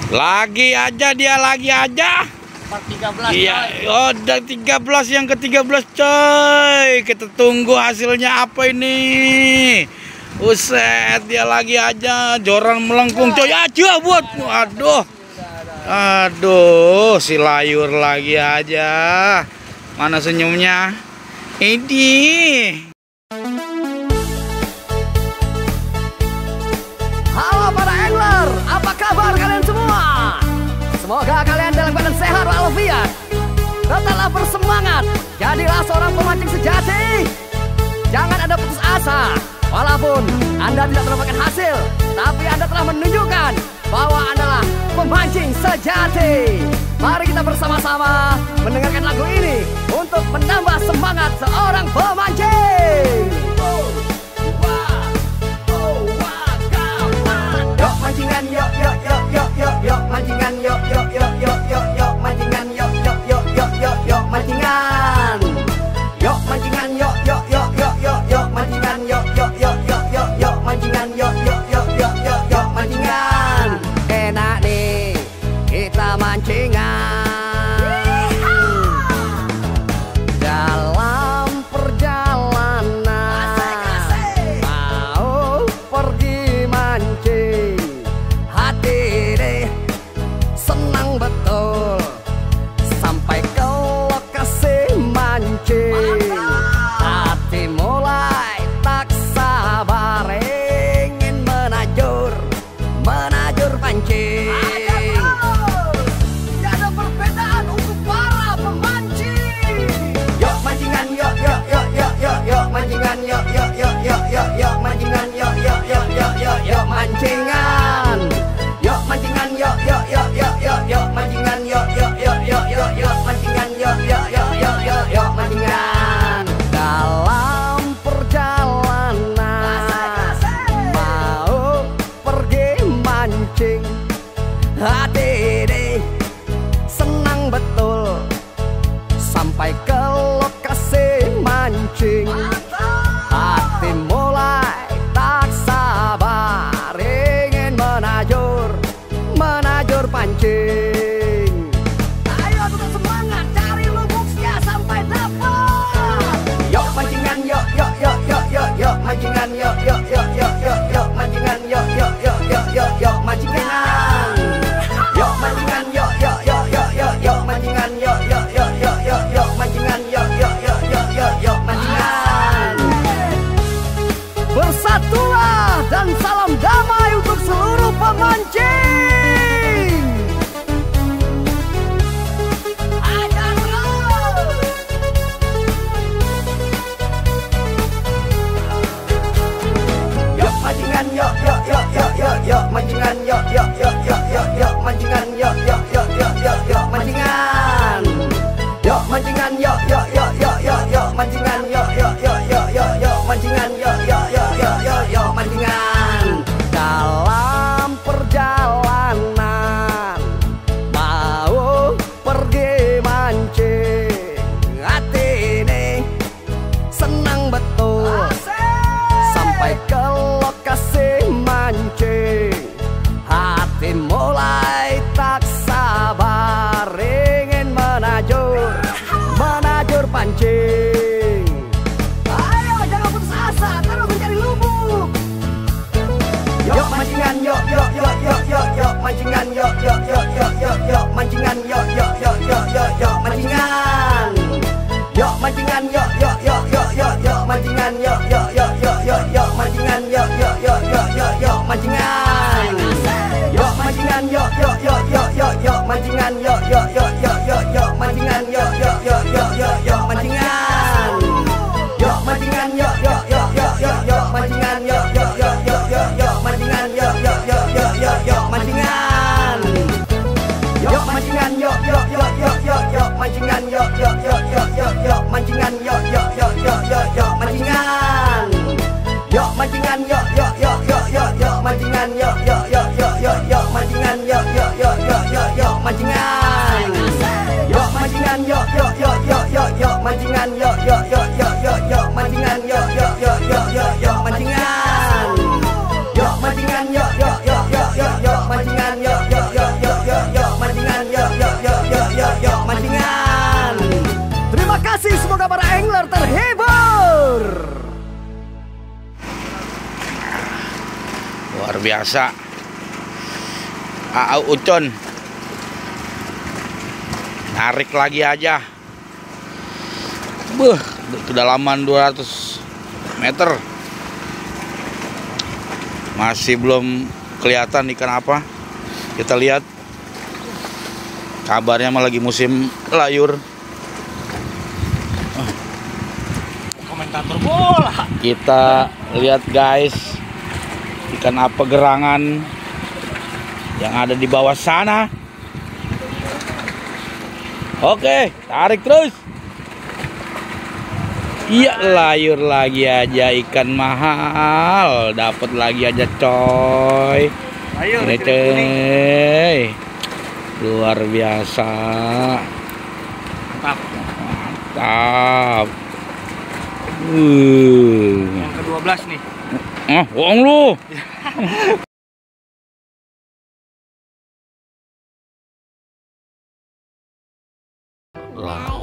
Lagi aja dia, lagi aja. 13. Iya, oh, udah 13 yang ke-13 coy. Kita tunggu hasilnya apa ini. Uset, dia lagi aja. Joran melengkung coy aja buat. Aduh, si layur lagi aja. Mana senyumnya? Ini. Halo para angler, apa kabar kalian semua? Semoga kalian dalam keadaan sehat walafiat. Tetaplah bersemangat, jadilah seorang pemancing sejati. Jangan ada putus asa. Walaupun Anda tidak mendapatkan hasil, tapi Anda telah menunjukkan bahwa Anda adalah pemancing sejati. Mari kita bersama-sama mendengarkan lagu ini untuk menambah semangat seorang pemancing. Yuk mancingan, yuk yuk yuk yuk yuk yuk mancingan, yuk yuk yuk yuk yuk yuk mancingan, yuk yuk yuk yuk yuk yuk mancingan, yuk mancingan, yuk yuk yuk yuk yuk yuk mancingan, yuk yuk yuk yuk yuk yuk mancingan, yuk yuk yuk yuk yuk yuk mancingan. Enak nih kita mancingan. Dalam perjalanan mau pergi mancing, hati deh senang betul sampai ke lokasi mancing. Hati mulai tak sabar ingin menajur pancing. Ada perbedaan untuk para pemancing. Yuk mancingan, yuk yuk yuk yuk yuk yuk mancingan, yuk yuk yuk yuk yuk yuk mancingan, yuk yuk yuk yuk yuk yuk mancingan, yuk mancingan, yuk yuk yuk yuk yuk yuk mancingan, yuk yuk yuk yuk yuk yuk mancingan, yuk yuk yuk yuk yuk yuk mancingan. Dalam perjalanan mau pergi mancing, hati deh senang betul sampai ke lokasi mancing. Hati mulai tak sabar ingin menajur pancing. Ayo tetap semangat cari lubuknya sampai dapat. Yuk mancingan, yuk yuk yuk yuk yuk yuk mancingan, yuk yuk yuk yuk yuk yuk mancingan, yuk yuk yuk yuk yuk yuk mancingan, yuk mancingan, yuk yuk yuk yuk yuk yuk mancingan, yuk yuk yuk yuk yuk yuk mancingan, yuk yuk yuk yuk yuk yuk mancingan. Bersatulah dan salam damai untuk seluruh pemancing. Ajar terus. Yuk mancingan, yuk yuk yuk yuk yuk yuk mancingan, yuk yuk yuk yuk yuk yuk mancingan, yuk yuk yuk yuk yuk yuk mancingan, yuk mancingan, yuk yuk yuk yuk yuk yuk mancingan, yuk yuk yuk yuk yuk yuk mancingan, yuk yuk yuk yuk yuk yuk mancingan. Dalam perjalanan mau pergi mancing, hati ini senang betul sampai ke lokasi mancing. Hati mulai tak sabar ingin menajur pancing. Ayo jangan putus asa, terus mencari lubuk. Yuk mancingan, yuk yuk yuk yuk yuk yuk mancingan, yuk yuk yuk yuk yuk yuk mancingan, yuk yuk yuk yuk yuk yuk mancingan, yuk mancingan, yuk yuk yuk yuk yuk yuk mancingan, yuk yuk yuk yuk yuk yuk mancingan, yuk yuk yuk yuk yuk yuk mancingan, yuk mancingan, yuk yuk yuk yuk yuk yuk mancingan, yuk yuk yuk yuk yuk yuk mancingan, yuk yuk yuk yuk yuk yuk mancingan, yuk mancingan, yuk yuk yuk yuk yuk yuk mancingan, yuk yuk yuk yuk yuk yuk mancingan, yuk yuk yuk yuk yuk yuk mancingan, yuk mancingan, yuk yuk yuk yuk yuk yuk mancingan, yuk yuk yuk yuk yuk yuk mancingan, yuk yuk yuk yuk yuk yuk mancingan, yuk mancingan, yuk yuk yuk yuk yuk yuk mancingan, yuk yuk yuk yuk yuk yuk mancingan, yuk yuk yuk yuk yuk yuk mancingan, yuk mancingan, yuk yuk yuk yuk yuk yuk mancingan, yuk yuk yuk yuk yuk yuk mancingan, yuk yuk yuk yuk yuk yuk mancingan, yuk mancingan, yuk yuk yuk yuk yuk yuk mancingan, yuk yuk yuk yuk luar biasa. Au Ucon narik lagi aja. Kedalaman 200 meter. Masih belum kelihatan ikan apa. Kita lihat. Kabarnya mah lagi musim layur. Komentator bola. Kita lihat guys, ikan apa gerangan yang ada di bawah sana. Oke, tarik terus. Iya, layur lagi aja ikan mahal. Dapat lagi aja coy. Ayo, ini coy. Luar biasa. mantap. Mantap. Yang ke-12 nih. Bohong lu. Lah.